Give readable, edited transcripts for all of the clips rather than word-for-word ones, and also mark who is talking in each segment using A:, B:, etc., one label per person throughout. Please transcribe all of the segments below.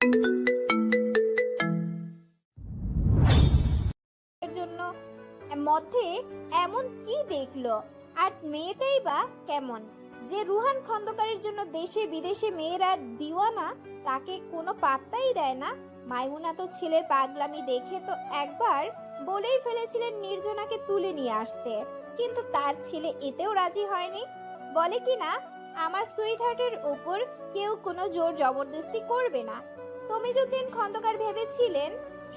A: এর জন্য মধ্যে এমন কি দেখলো, আর মেয়েটাই বা কেমন যে রুহান খন্দকারের জন্য দেশে বিদেশে মেয়েরা দিওয়ানা, তাকে কোনো পাত্তাই দেয় না। মাইমুনা তো ছেলের পাগলামি দেখে তো একবার বলেই ফেলেছিলেন নির্জনাকে তুলে নিয়ে আসতে, কিন্তু তার ছেলে এতেও রাজি হয়নি। বলে কিনা আমার সুইট হার্টের উপর কেউ কোনো জোর জবরদস্তি করবে না। তমিজুদ্দিন খন্দকার ভেবেছিলেন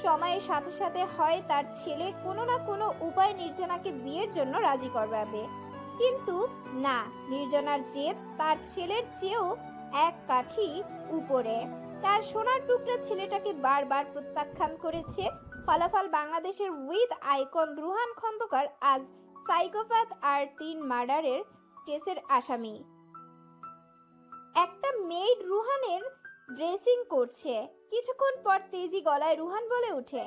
A: সময়ের সাথে সাথে হয় তার ছেলে কোনো না কোনো উপায় নির্জনাকে বিয়ের জন্য রাজি করাবে, কিন্তু না, নির্জনার জেদ তার ছেলের চেয়েও এক কাঠি উপরে। তার সোনার টুকরা ছেলেটাকে বারবার প্রত্যাখ্যান করেছে। ফলাফল বাংলাদেশের উইথ আইকন রুহান খন্দকার আজ সাইকোপ্যাথ আর 3 মার্ডারের কেসের আসামি। একটা মেয়েড রুহানের ড্রেসিং করছে। কিছুক্ষণ পর তেজি গলায় রুহান বলে ওঠে,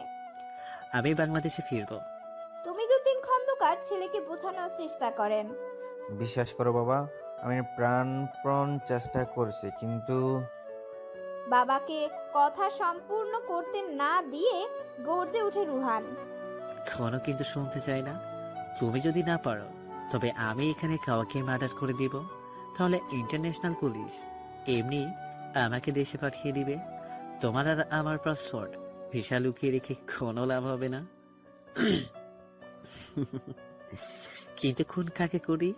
B: আমি বাংলাদেশে ফিরবো।
A: তমিজুদ্দিন খন্দকার ছেলেকে বোঝানোর চেষ্টা করেন।
C: বিশ্বাস করো বাবা, আমি প্রাণপণ চেষ্টা করছি, কিন্তু
A: বাবাকে কথা সম্পূর্ণ করতে না দিয়ে গর্জে উঠে রুহান।
B: কোনো কিন্তু শুনতে চাই না। তুমি যদি না পারো তবে আমি এখানে কাউকে মার্ডার করে দিব, তাহলে ইন্টারন্যাশনাল পুলিশ এমনি আমাকে দেশে পাঠিয়ে দিবে। তোমার আর আমার পাসপোর্ট ভিসা লুকিয়ে রেখে কোনো লাভ হবে না। কিন্তু খুন কাকে করি?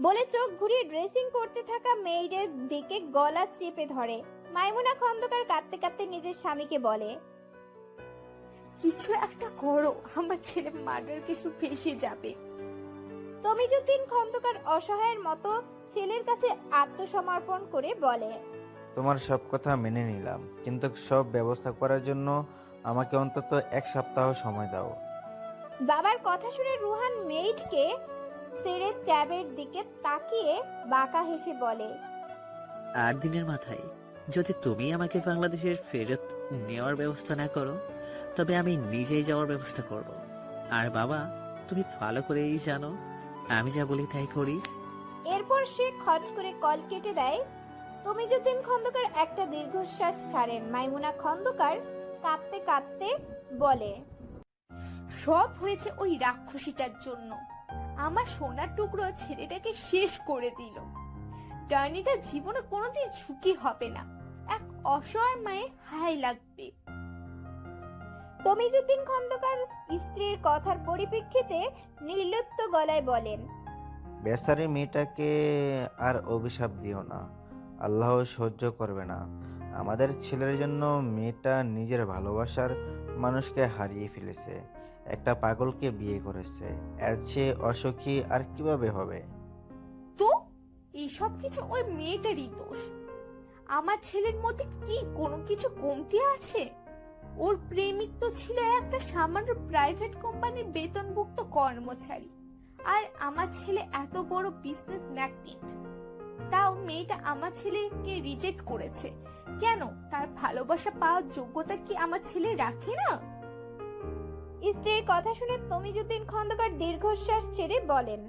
A: বলে চোখ ঘুরিয়ে ড্রেসিং করতে থাকা মেয়েদের দিকে গলা চেপে ধরে। মাইমুনা খন্দকার কাঁদতে কাঁদতে নিজের স্বামীকে বলে,
D: কিছু একটা করো, আমার ছেলে মার্ডার কিছু ফেসে যাবে।
A: তমিজুদ্দিন খন্দকার অসহায়ের মতো ছেলের কাছে আত্মসমর্পণ করে বলে,
C: তোমার সব কথা মেনে নিলাম, কিন্তু সব ব্যবস্থা করার জন্য আমাকে অন্তত 1 সপ্তাহ সময় দাও।
A: বাবার কথা শুনে রুহান মেয়েটকে ছেড়ে ট্যাবের দিকে তাকিয়ে বাঁকা হেসে বলে,
B: 8 দিনের মাথায় যদি তুমি আমাকে বাংলাদেশের ফেরত নেওয়ার ব্যবস্থা না করো, তবে আমি নিজেই যাওয়ার ব্যবস্থা করব। আর বাবা, তুমি ভালো করেই জানো আমি যা বলি তাই করি।
A: এরপর সে খট করে কল কেটে দেয়। তমিজুদ্দিন খন্দকার একটা দীর্ঘশ্বাস ছাড়েন। মাইমুনা খন্দকার কাঁদতে কাঁদতে বলে,
D: সব হয়েছে ওই রাক্ষসীটার জন্য। আমার সোনার টুকরো ছেলেটাকে শেষ করে দিল। ডার্নিটা জীবনে কোনোদিন সুখী হবে না। এক অসহায় মায়ের হাই লাগবে।
A: তমিজুদ্দিন খন্দকার স্ত্রীর কথার পরিপ্রেক্ষিতে নির্লিপ্ত গলায় বলেন,
C: বেচারি মেয়েটাকে আর অভিশাপ দিও না, আল্লাহ সহ্য করবে না। আমাদের ছেলের জন্য মেয়েটা নিজের ভালোবাসার মানুষকে হারিয়ে ফেলেছে, একটা পাগলকে বিয়ে করেছে। এর চেয়ে অসুখী আর কিভাবে হবে?
D: তো এইসব কিছু ওই মেয়েটারই দোষ। আমার ছেলের মধ্যে কি কোনো কিছু কমতি আছে? ওর প্রেমিক তো ছিল একটা সামান্য প্রাইভেট কোম্পানির বেতনভুক্ত কর্মচারী, আর আমার ছেলে এত বড় বিজনেস ম্যাগনেট। তাও মেয়েটা আমার ছেলেকে রিজেক্ট করেছে কেন? তার ভালোবাসা পাওয়ার যোগ্যতা কি আমার ছেলে রাখে না?
A: স্ত্রীর কথা শুনে তমিজুদ্দিন খন্দকার দীর্ঘশ্বাস ছেড়ে বলেন,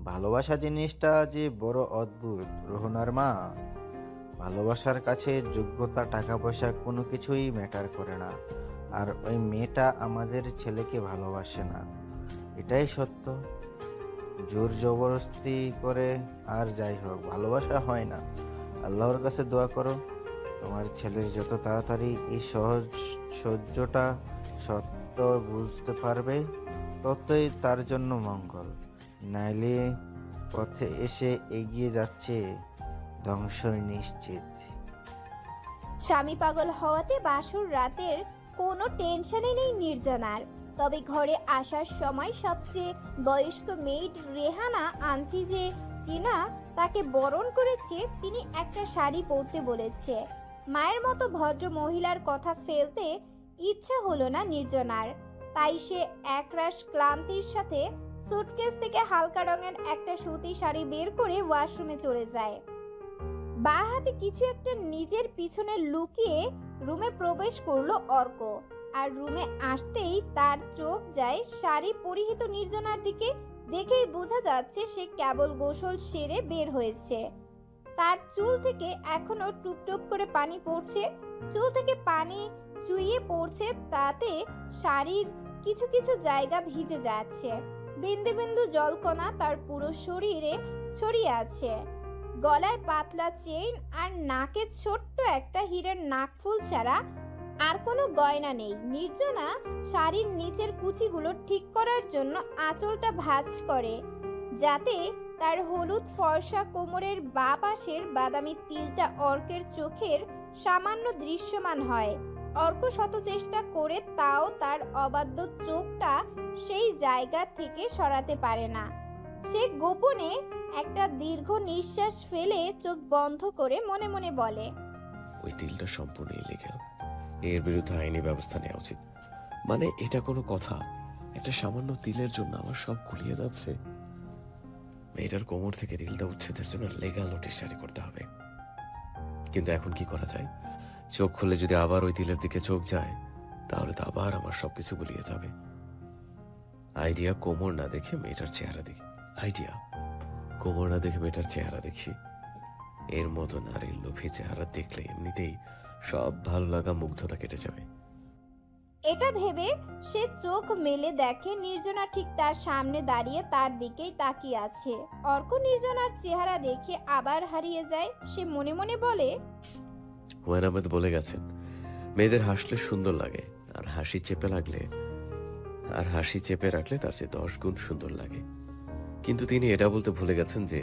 C: ভালোবাসা জিনিসটা যে বড় অদ্ভুত রোহনার মা। ভালোবাসার কাছে যোগ্যতা, টাকা পয়সা কোনো কিছুই ম্যাটার করে না। আর ওই মেয়েটা আমাদের ছেলেকে ভালোবাসে না, এটাই সত্য। জোর জবরদস্তি করে আর যাই হোক ভালোবাসা হয় না। আল্লাহর কাছে দোয়া করো তোমার ছেলের যত তাড়াতাড়ি এই সহ্যটা সত্য বুঝতে পারবে, ততই তার জন্য মঙ্গল। নাইলে পথে এসে এগিয়ে যাচ্ছে ধ্বংস নিশ্চিত।
A: স্বামী পাগল হওয়াতে বাসর রাতের কোনো টেনশনই নেই নির্জনার। তবে ঘরে আসার সময় সবচেয়ে বয়স্ক মেয়েট রেহানা আন্টি যে কিনা তাকে বরণ করেছে, তিনি একটা শাড়ি পরতে বলেছে। মায়ের মতো ভদ্র মহিলার কথা ফেলতে ইচ্ছা হলো না নির্জনার, তাই সে একরাশ ক্লান্তির সাথে সুটকেস থেকে হালকা রঙের একটা সুতি শাড়ি বের করে ওয়াশরুমে চলে যায়। বাঁ হাতে কিছু একটা নিজের পিছনে লুকিয়ে রুমে প্রবেশ করলো অর্ক। আর রুমে আসতেই তার চোখ যায় শাড়ি পরিহিত নির্জনার দিকে। দেখেই বোঝা যাচ্ছে সে কেবল গোসল সেরে বের হয়েছে। তার চুল থেকে এখনো টুপ টুপ করে পানি পড়ছে। চুল থেকে পানি চুইয়ে পড়ছে, তাতে শাড়ির কিছু কিছু জায়গা ভিজে যাচ্ছে। বিন্দু বিন্দু জলকণা তার পুরো শরীরে ছড়িয়ে আছে। গলায় পাতলা চেইন আর নাকে ছোট্ট একটা হীরের নাকফুল ছাড়া আর কোনো গয়না নেই। নির্জনা শাড়ির নিচের কুচিগুলো ঠিক করার জন্য আঁচলটা ভাঁজ করে, যাতে তার হলুদ ফর্সা কোমরের বাঁ পাশের বাদামি তিলটা অর্কের চোখের সামান্য দৃশ্যমান হয়। অর্ক শত চেষ্টা করে তাও তার অবাধ্য চোখটা সেই জায়গা থেকে সরাতে পারে না। সে গোপনে একটা দীর্ঘ নিঃশ্বাস ফেলে চোখ বন্ধ করে মনে মনে বলে,
E: ওই তিলটা সম্পূর্ণ ইলিগ্যাল। এর বিরুদ্ধে আইনি ব্যবস্থা নেওয়া উচিত। মানে এটা কোনো কথা? একটা সামান্য তিলের জন্য আমার সব গুলিয়ে যাচ্ছে। মেয়েটার কোমর থেকে তিলটা উচ্ছেদের জন্য লিগ্যাল নোটিশ জারি করতে হবে। কিন্তু এখন কি করা যায়? চোখ খুলে যদি আবার ওই তিলের দিকে চোখ যায়, তাহলে তো আবার আমার সবকিছু গুলিয়ে যাবে। আইডিয়া, কোমর না দেখে মেয়েটার চেহারা দেখি। এর মতো নারীর লোভী চেহারা দেখলে এমনিতেই সব ভালো লাগা, মুগ্ধতা কেটে যাবে।
A: এটা ভেবে সে চোখ মেলে দেখে নির্জনা ঠিক তার সামনে দাঁড়িয়ে তার দিকেই তাকিয়ে আছে। অর্ক নির্জনার চেহারা দেখে আবার হারিয়ে যায়। সে মনে মনে বলে,
E: হুমায়ুন আহমেদ বলে গেছেন, মেয়েদের হাসলে সুন্দর লাগে, আর হাসি চেপে রাখলে তার চেয়ে 10 গুণ সুন্দর লাগে। কিন্তু তিনি এটা বলতে ভুলে গেছেন যে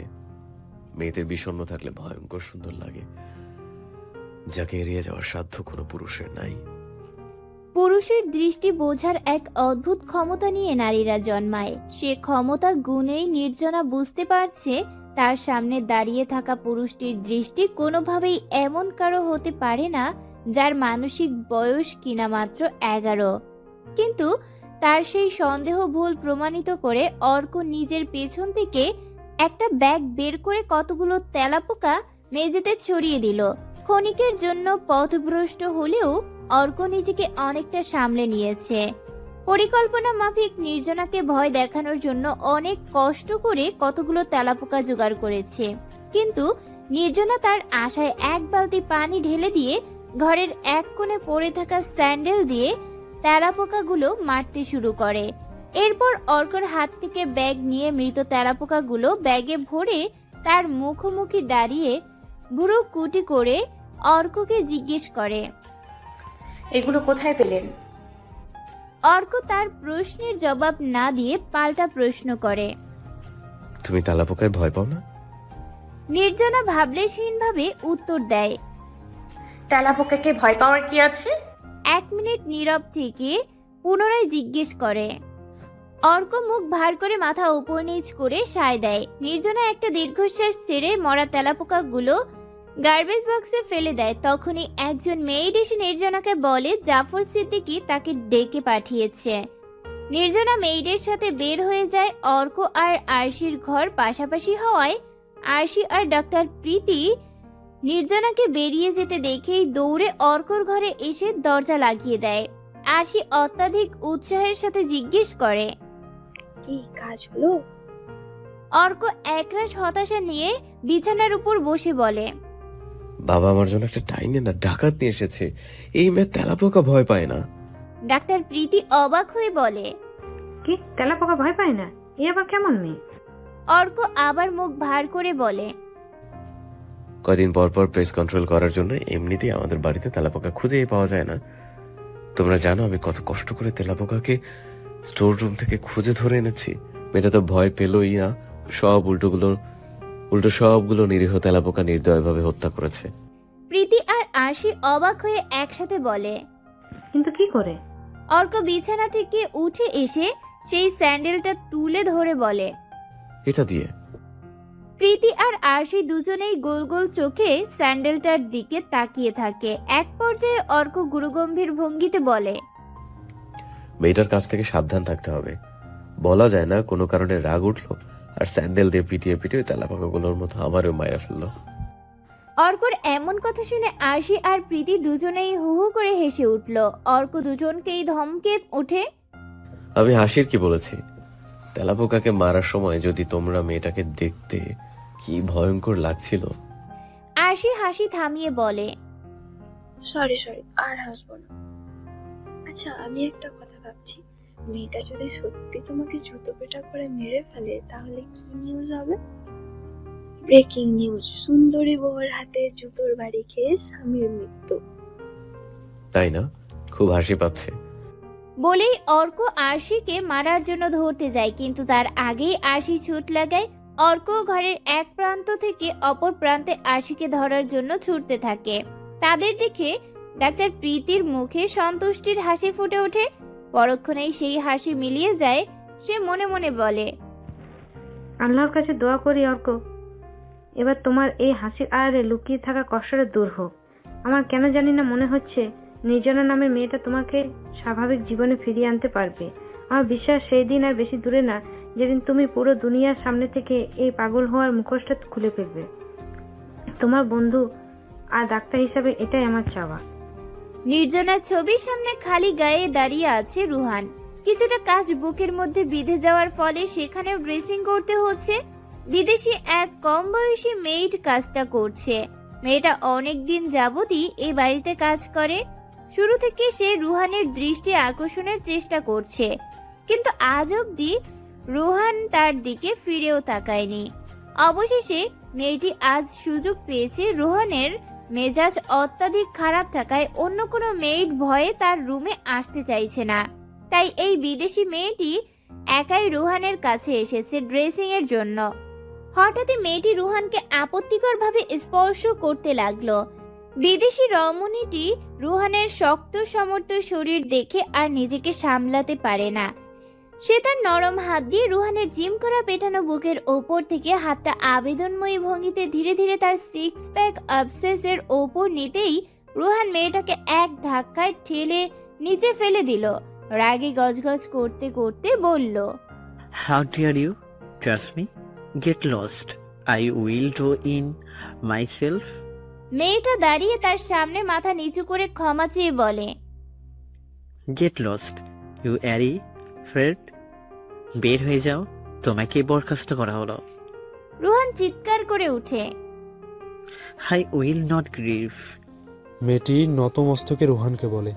E: মেয়েদের বিষণ্ণ থাকলে ভয়ঙ্কর সুন্দর লাগে, যাকে এড়িয়ে যাওয়ার সাধ্য কোনো পুরুষের নাই।
F: পুরুষের দৃষ্টি বোঝার এক অদ্ভুত ক্ষমতা নিয়ে নারীরা জন্মায়। সে ক্ষমতা গুণেই নির্জনা বুঝতে পারছে তার সামনে দাঁড়িয়ে থাকা পুরুষটির দৃষ্টি কোনোভাবেই এমন কারো হতে পারে না যার মানসিক বয়স কিনা মাত্র 11। কিন্তু তার সেই সন্দেহ ভুল প্রমাণিত করে অর্ক নিজের পেছন থেকে একটা ব্যাগ বের করে কতগুলো তেলাপোকা মেঝেতে ছড়িয়ে দিল। ক্ষণিকের জন্য পথভ্রষ্ট হলেও অর্ক নিজেকে অনেকটা সামলে নিয়েছে। পরিকল্পনা মাফিক নির্জনাকে ভয় দেখানোর জন্য অনেক কষ্ট করে কতগুলো তেলাপোকা জোগাড় করেছে। কিন্তু নির্জনা তার আশায় এক বালতি পানি ঢেলে দিয়ে ঘরের এক কোণে পড়ে থাকা স্যান্ডেল দিয়ে তেলাপোকাগুলো মারতে শুরু করে। এরপর অর্কর হাত থেকে ব্যাগ নিয়ে মৃত তেলাপোকাগুলো ব্যাগে ভরে তার মুখোমুখি দাঁড়িয়ে ভুরু কুটি করে অর্ককে জিজ্ঞেস করে,
G: এগুলো কোথায় পেলেন?
F: অর্ক তার প্রশ্নের জবাব না দিয়ে পাল্টা প্রশ্ন করে,
E: তুমি তেলাপোকায় ভয় পাও না?
F: নির্জনা ভাবলেশহীনভাবে উত্তর দেয়।
G: তেলাপোকাকে ভয় পাওয়ার কি আছে?
F: 1 মিনিট নীরব থেকে পুনরায় জিজ্ঞেস করে। অর্ক মুখ ভার করে মাথা উপর নিচ করে সায় দেয়। নির্জনা একটা দীর্ঘশ্বাস ছেড়ে মরা তেলাপোকাগুলো গার্বেজ বক্সে ফেলে দেয়। তখনই একজন মেয়েড এসে নির্জনাকে বলে জাফর সিদ্দিকী তাকে ডেকে পাঠিয়েছে। নির্জনা মেয়েডের সাথে বের হয়ে যায়। অর্ক আর আরশির ঘর পাশাপাশি হওয়ায় আরশি আর ডাক্তার প্রীতি নির্জনাকে বেরিয়ে যেতে দেখেই দৌড়ে অর্কর ঘরে এসে দরজা লাগিয়ে দেয়। আরশি অত্যাধিক উৎসাহের সাথে জিজ্ঞেস করে,
G: কি কাজ হলো?
F: অর্ক একরাশ হতাশা নিয়ে বিছানার উপর বসে বলে,
E: বাবা আমার জন্য একটা ডাইনি না ডাকাত নিয়ে এসেছে। এই মেয়ে তেলাপোকা ভয় পায় না।
F: ডাক্তার প্রীতি অবাক হয়ে বলে,
H: কি তেলাপোকা ভয় পায় না? এ আবার কেমন মেয়ে?
F: অর্ক আবার মুখ ভার করে বলে,
E: কদিন পর পর প্রেস কন্ট্রোল করার জন্য এমনিতেই আমাদের বাড়িতে তেলাপোকা খুঁজেই পাওয়া যায় না। তোমরা জানো আমি কত কষ্ট করে তেলাপোকাকে স্টোর রুম থেকে খুঁজে ধরে এনেছি। মেয়েটা তো ভয় পেলই না, উল্টো সবগুলো নিরীহ তেলাপোকা নির্দয়ভাবে হত্যা করেছে।
F: প্রীতি আর আরশি অবাক হয়ে একসাথে বলে,
H: কিন্তু কি করে?
F: অর্ক বিছানা থেকে উঠে এসে সেই স্যান্ডেলটা তুলে ধরে বলে,
E: এটা দিয়ে।
F: প্রীতি আর আরশি দুজনেই গোল গোল চোখে স্যান্ডেলটার দিকে তাকিয়ে থাকে। এক পর্যায়ে অর্ক গুরুগম্ভীর ভঙ্গিতে বলে,
E: মেয়েটার কাছ থেকে সাবধান থাকতে হবে। বলা যায় না কোনো কারণে রাগ উঠলো আর স্যান্ডেল দিয়ে পিটিয়ে পিটিয়ে তেলাপোকাগুলোর মতো আমারও মায়েরা ফেললো।
F: অর্কর এমন কথা শুনে আরশি আর প্রীতি দুজনেই হু হু করে হেসে উঠল। অর্ক দুজনকেই ধমকে ওঠে,
E: আমি হাসির কি বলেছি? তেলাপোকাকে মারার সময় যদি তোমরা মেয়েটাকে দেখতে কি ভয়ঙ্কর লাগছিল।
F: আরশি হাসি থামিয়ে বলে,
G: সরি আর হাসবো না। আচ্ছা, আমি একটা কথা ভাবছি, মেয়েটা যদি সত্যি তোমাকে জুতো পেটা করে মেরে ফেলে তাহলে কি নিউজ হবে? ব্রেকিং নিউজ, সুন্দরী বউয়ের হাতে জুতোর বাড়ি খেয়ে স্বামীর মৃত্যু।
E: তাই না? খুব হাসি পাচ্ছে।
F: বলেই অর্ক আরশিকে মারার জন্য ধরতে যায়, কিন্তু তার আগেই আরশি ছুট লাগায়। অর্ক ঘরের এক প্রান্ত থেকে অপর প্রান্তে আরশিকে ধরার জন্য ছুটতে থাকে। তাদের দেখে ডাক্তার প্রীতির মুখে সন্তুষ্টির হাসি ফুটে ওঠে। পরক্ষণেই সেই হাসি মিলিয়ে যায়। সে মনে মনে বলে,
H: আল্লাহর কাছে দোয়া করি অর্ক, এবার তোমার এই হাসির আড়ালে লুকিয়ে থাকা কষ্টটা দূর হোক। আমার কেন জানি না মনে হচ্ছে নির্জনা নামের মেয়েটা তোমাকে স্বাভাবিক জীবনে ফিরিয়ে আনতে পারবে। আমার বিশ্বাস সেই দিন আর বেশি দূরে না, যেদিন তুমি পুরো দুনিয়ার সামনে থেকে এই পাগল হওয়ার মুখোশটা খুলে ফেলবে। তোমার বন্ধু আর ডাক্তার হিসাবে এটাই আমার চাওয়া।
F: নির্জনার ছবির সামনে খালি গায়ে দাঁড়িয়ে আছে রুহান। কিছুটা কাজ বুকের মধ্যে বিঁধে যাওয়ার ফলে সেখানেও ড্রেসিং করতে হচ্ছে। বিদেশি এক কম বয়সী মেয়েড কাজটা করছে। মেয়েটা অনেকদিন যাবতই এই বাড়িতে কাজ করে। শুরু থেকে সে রুহানের দৃষ্টি আকর্ষণের চেষ্টা করছে, কিন্তু আজ অব্দি রুহান তার দিকে ফিরেও তাকায়নি। অবশেষে মেয়েটি আজ সুযোগ পেয়েছে। রুহানের মেজাজ অত্যাধিক খারাপ থাকায় অন্য কোনো মেয়েড ভয়ে তার রুমে আসতে চাইছে না। তাই এই বিদেশি মেয়েটি একাই রুহানের কাছে এসেছে ড্রেসিং এর জন্য। হঠাৎই মেয়েটি রুহানকে আপত্তিকরভাবে স্পর্শ করতে লাগলো। বিদেশি রমণীটি রুহানের শক্ত সমর্থ শরীর দেখে আর নিজেকে সামলাতে পারে না। সে তার নরম হাত দিয়ে রুহানের জিম করা পেটানো বুকের ওপর থেকে হাতটা আবেদনময়ী ভঙ্গিতে ধীরে ধীরে তার সিক্স প্যাক অবসেসের ওপর নিতেই রুহান মেয়েটাকে এক ধাক্কায় ঠেলে নিচে ফেলে দিল। রাগে গজগজ করতে করতে বলল,
B: how dare you trust me, get lost, I will do in myself.
F: মেয়েটা দাঁড়িয়ে তার সামনে মাথা নিচু করে ক্ষমা চেয়ে বলে,
B: get lost you are a fraud, বের হয়ে যাও, তোমাকে বরখাস্ত করা হলো।
F: রুহান চিৎকার করে উঠে,
B: আই উইল নট গ্রিভ।
I: মেয়েটি নতমস্তকে রুহানকে বলে,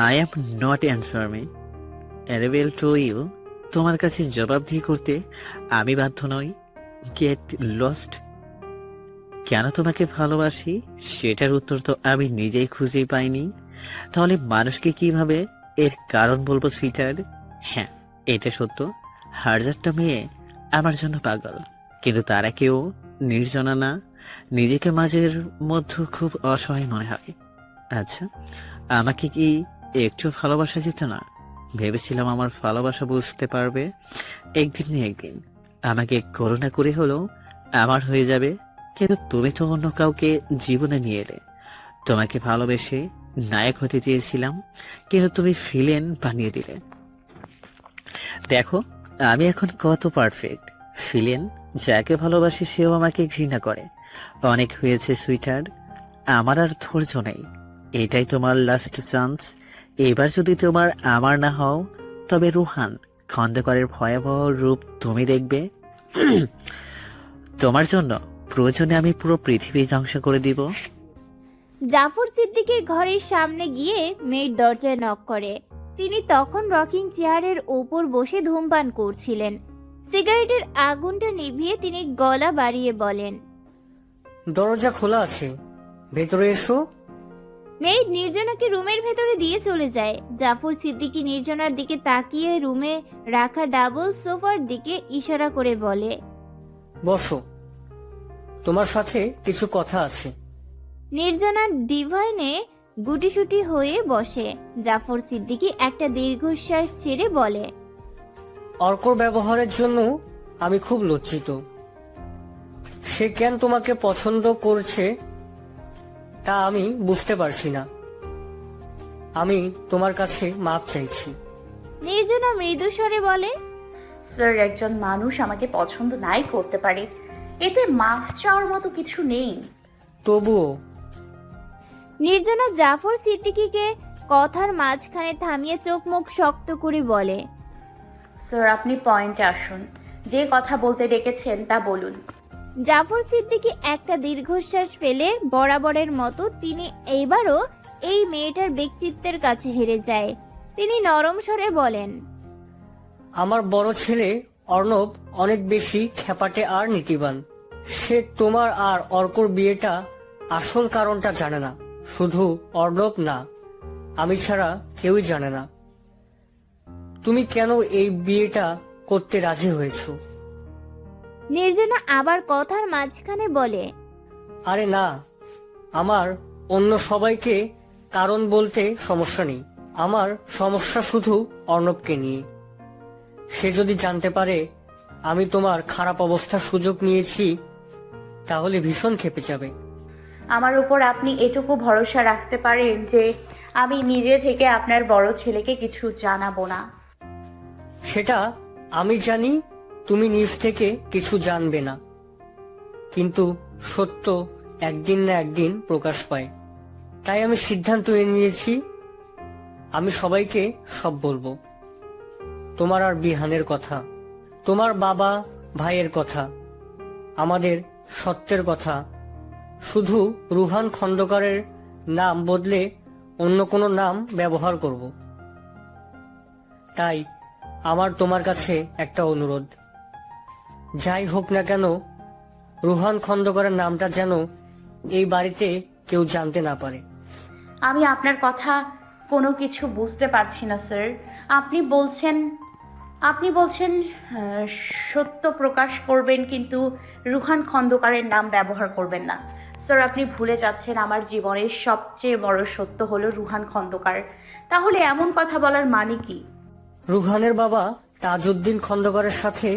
B: I am not answer me, arable to you, তোমার কাছে জবাবদিহি করতে আমি বাধ্য নই। Get lost. কেন তোমাকে ভালোবাসি সেটার উত্তর তো আমি নিজেই খুঁজেই পাইনি, তাহলে মানুষকে কিভাবে এর কারণ বলবো সুইটার? হ্যাঁ, এটা সত্য, হাজারটা মেয়ে আমার জন্য পাগল, কিন্তু তারা কেউ নির্জনা না। নিজেকে মাঝের মধ্যে খুব অসহায় মনে হয়। আচ্ছা, আমাকে কি একটু ভালোবাসা যেত না? ভেবেছিলাম আমার ভালোবাসা বুঝতে পারবে একদিন না একদিন, আমাকে করুণা করে হলেও আমার হয়ে যাবে। কিন্তু তুমি তো অন্য কাউকে জীবনে নিয়ে এলে। তোমাকে ভালোবেসে নায়ক হতে চেয়েছিলাম, কিন্তু তুমি ভিলেন বানিয়ে দিলে। দেখো আমি এখন কত পারফেক্ট। ভিলেন যাকে ভালোবাসি সেও আমাকে ঘৃণা করে। অনেক হয়েছে সুইটার, আমার আর ধৈর্য নেই। এটাই তোমার লাস্ট চান্স। এবার যদি তোমার আমার না হও, তবে রুহান খন্দকারের ভয়াবহ রূপ তুমি দেখবে। তোমার জন্য প্রয়োজনে আমি পুরো পৃথিবী ধ্বংস করে দিব।
F: জাফর সিদ্দিকের ঘরের সামনে গিয়ে মেয়ের দরজায় নক করে। তিনি তখন রকিং চেয়ারের ওপর বসে ধূমপান করছিলেন। সিগারেটের আগুনটা নিভিয়ে তিনি গলা বাড়িয়ে বলেন,
J: দরজা খোলা আছে, ভেতরে এসো।
F: মেয়ের নির্জনাকে রুমের ভেতরে দিয়ে চলে যায়। জাফর সিদ্দিকী নির্জনার দিকে তাকিয়ে রুমে রাখা ডাবল সোফার দিকে ইশারা করে বলে,
J: বসো, তোমার সাথে কিছু কথা আছে।
F: নির্জনার ডিভাইনে গুটিসুটি হয়ে বসে। জাফর সিদ্দিকী একটা দীর্ঘশ্বাস ছেড়ে বলে,
J: অর্কর ব্যবহারের জন্য আমি খুব লজ্জিত। সে কেন তোমাকে পছন্দ করছে তা আমি বুঝতে পারছি না। আমি তোমার কাছে মাপ চাইছি।
F: নির্জনা মৃদু স্বরে বলে,
G: স্যার, একজন মানুষ আমাকে পছন্দ নাই করতে পারে, এতে মাফ চাওয়ার মতো কিছু নেই।
J: তবুও
F: নির্জনা জাফর সিদ্দিকীকে কথার মাঝখানে থামিয়ে চোখ মুখ শক্ত করে বলে,
G: স্যার, আপনি পয়েন্টে আসুন, যে কথা বলতে ডেকেছেন তা বলুন।
F: জাফর সিদ্দিকী একটা দীর্ঘশ্বাস ফেলে বরাবরের মতো তিনি এইবারও এই মেয়েটার ব্যক্তিত্বের কাছে হেরে যায়। তিনি নরম স্বরে বলেন,
J: আমার বড় ছেলে অর্ণব অনেক বেশি খ্যাপাটে আর নীতিবান। সে তোমার আর অর্কর বিয়েটা আসল কারণটা জানে না। শুধু অর্ণব না, আমি ছাড়া কেউই জানে না তুমি কেন এই বিয়েটা করতে রাজি হয়েছো।
F: নির্জনা আবার কথার মাঝখানে বলে,
J: আরে না, আমার অন্য সবাইকে কারণ বলতে সমস্যা নেই। আমার সমস্যা শুধু অর্ণবকে নিয়ে। সে যদি জানতে পারে আমি তোমার খারাপ অবস্থার সুযোগ নিয়েছি, তাহলে ভীষণ ক্ষেপে যাবে।
K: আমার উপর আপনি এটুকু ভরসা রাখতে পারেন যে আমি নিজে থেকে আপনার বড় ছেলেকে কিছু জানাবো না।
J: সেটা আমি জানি তুমি নিজ থেকে কিছু জানবে না, কিন্তু সত্য একদিন না একদিন প্রকাশ পায়। তাই আমি সিদ্ধান্ত নিয়েছি আমি সবাইকে সব বলবো। তোমার আর বিহানের কথা, তোমার বাবা ভাইয়ের কথা, আমাদের সত্যের কথা। শুধু রুহান খন্দকারের নাম বদলে অন্য কোনো নাম ব্যবহার করব। তাই আমার তোমার কাছে একটা অনুরোধ, যাই হোক না কেন রুহান খন্দকারের নামটা যেন এই বাড়িতে কেউ জানতে না পারে।
K: আমি আপনার কথা কোনো কিছু বুঝতে পারছি না স্যার। আপনি বলছেন সত্য প্রকাশ করবেন, কিন্তু রুহান খন্দকারের নাম ব্যবহার করবেন না। স্যার, আপনি ভুলে যাচ্ছেন আমার জীবনের সবচেয়ে বড় সত্য হলো রুহান খন্দকার। তাহলে এমন কথা বলার মানে কি?
J: রুহানের বাবা তাজউদ্দিন খন্দকারের সাথে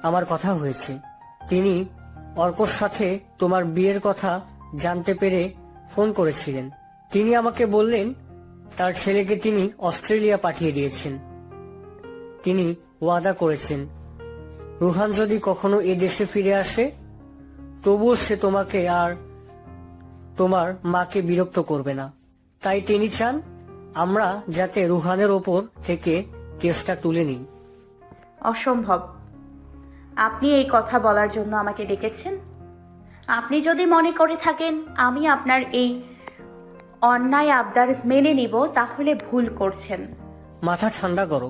J: আমার কথা হয়েছে। তিনি অর্কর সাথে তোমার বিয়ের কথা জানতে পেরে ফোন করেছিলেন। তিনি আমাকে বললেন তার ছেলেকে তিনি অস্ট্রেলিয়া পাঠিয়ে দিয়েছেন। তিনি ওয়াদা করেছেন রুহান যদি কখনো এ দেশে ফিরে আসে তবুও সে তোমাকে আর তোমার মাকে বিরক্ত করবে না। তাই তিনি চান আমরা যাতে রুহানের ওপর থেকে কেসটা তুলে নিই।
K: অসম্ভব। আপনি এই কথা বলার জন্য আমাকে ডেকেছেন? আপনি যদি মনে করে থাকেন আমি আপনার এই অন্যায় আবদার মেনে নিব, তাহলে ভুল করছেন।
J: মাথা ঠান্ডা করো,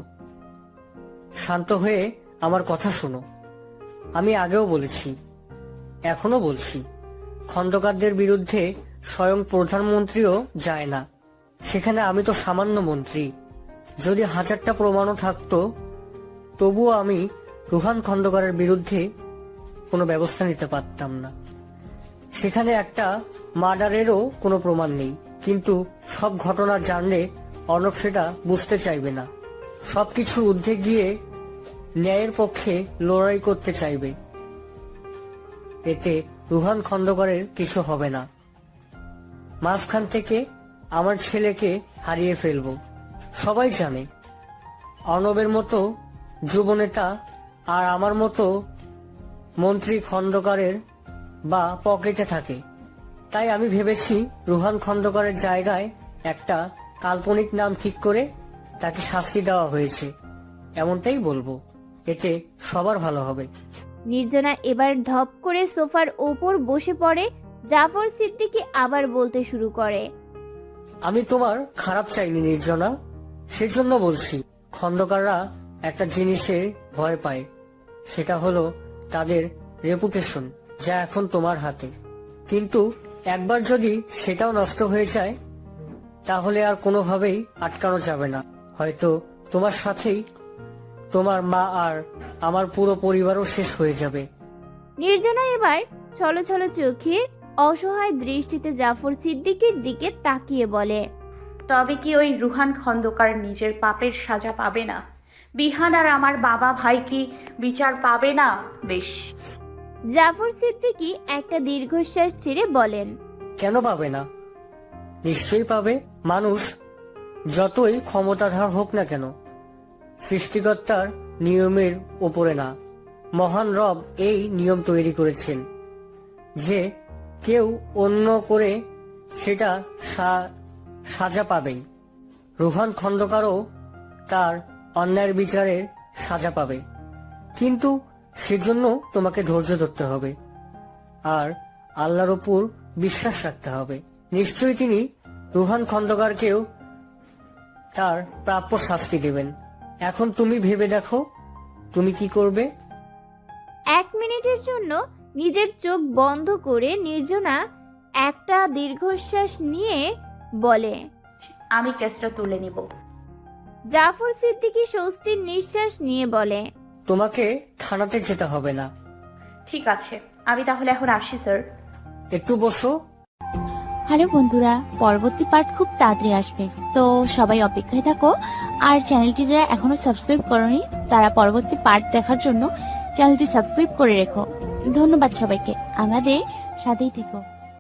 J: শান্ত হয়ে আমার কথা শোনো। আমি আগেও বলেছি, এখনো বলছি, খন্দকারদের বিরুদ্ধে স্বয়ং প্রধানমন্ত্রীও যায় না। সেখানে আমি তো সামান্য মন্ত্রী। যদি 1000টা প্রমাণও থাকতো তবুও আমি রুহান খন্দকারের বিরুদ্ধে কোনো ব্যবস্থা নিতে পারতাম না। সেখানে একটা মার্ডারেরও কোনো প্রমাণ নেই। কিন্তু সব ঘটনা জানলে অর্ণব সেটা বুঝতে চাইবে না। সবকিছুর ঊর্ধ্বে গিয়ে ন্যায়ের পক্ষে লড়াই করতে চাইবে। এতে রুহান খন্দকারের কিছু হবে না। মাঝখান থেকে আমার ছেলেকে হারিয়ে ফেলব। সবাই জানে অর্ণবের মতো যুবনেতা আর আমার মতো মন্ত্রী খন্দকারের বা পকেটে থাকে। তাই আমি ভেবেছি রুহান খন্দকারের জায়গায় একটা কাল্পনিক নাম ঠিক করে তাকে শাস্তি দেওয়া হয়েছে, এমনটাই বলবো। এতে সবার ভালো হবে।
F: নির্জনা এবার ধপ করে সোফার ওপর বসে পড়ে। জাফর সিদ্দিকী আবার বলতে শুরু করে,
J: আমি তোমার খারাপ চাইনি নির্জনা, সেজন্য বলছি। খন্দকাররা একটা জিনিসের ভয় পায়, সেটা হলো তাদের রেপুটেশন, যা এখন তোমার হাতে। কিন্তু একবার যদি সেটাও নষ্ট হয়ে যায় তাহলে আর কোনোভাবেই আটকানো যাবে না। হয়তো তোমার সাথেই তোমার মা আর আমার পুরো পরিবারও শেষ হয়ে যাবে।
F: নির্জনা এবার ছলছল চোখে অসহায় দৃষ্টিতে জাফর সিদ্দিকীর দিকে তাকিয়ে বলে,
K: তবে কি ওই রুহান খন্দকার নিজের পাপের সাজা পাবে না? বিহান আর আমার বাবা ভাই কি বিচার পাবে না? বেশ।
F: জাফর সিদ্দিকী একটা দীর্ঘশ্বাস ছেড়ে বলেন,
J: কেন পাবে না? নিশ্চয়ই পাবে। মানুষ যতই ক্ষমতাধর হোক না কেন, সৃষ্টিকর্তার নিয়মের উপরে না। মহান রব এই নিয়ম তৈরি করেছেন যে কেউ অন্য করে সেটা সাজা পাবেই। রুহান খন্দকারও তার অন্যায়ের বিচারের সাজা পাবে, কিন্তু সেজন্য তোমাকে ধৈর্য ধরতে হবে। আর আল্লাহর উপর বিশ্বাস রাখতে হবে। নিশ্চয়ই তিনি রুহান খন্দকারকেও তার প্রাপ্য শাস্তি দেবেন। এখন তুমি ভেবে দেখো তুমি কি করবে।
F: 1 মিনিটের জন্য নিজের চোখ বন্ধ করে নির্জনা একটা দীর্ঘশ্বাস নিয়ে বলে।
K: আমি কেসটা তুলে নিব।
F: জাফর সিদ্দিকী স্বস্তির নিঃশ্বাস নিয়ে বলে,
J: তোমাকে থানাতে যেতে হবে না।
K: ঠিক আছে, আমি তাহলে এখন আসি স্যার।
J: একটু বসো।
L: হ্যালো বন্ধুরা, পরবর্তী পার্ট খুব তাড়াতাড়ি আসবে, তো সবাই অপেক্ষায় থাকো। আর চ্যানেলটি যারা এখনো সাবস্ক্রাইব করনি তারা পরবর্তী পার্ট দেখার জন্য চ্যানেলটি সাবস্ক্রাইব করে রেখো। ধন্যবাদ সবাইকে, আমাদের সাথেই থেকো।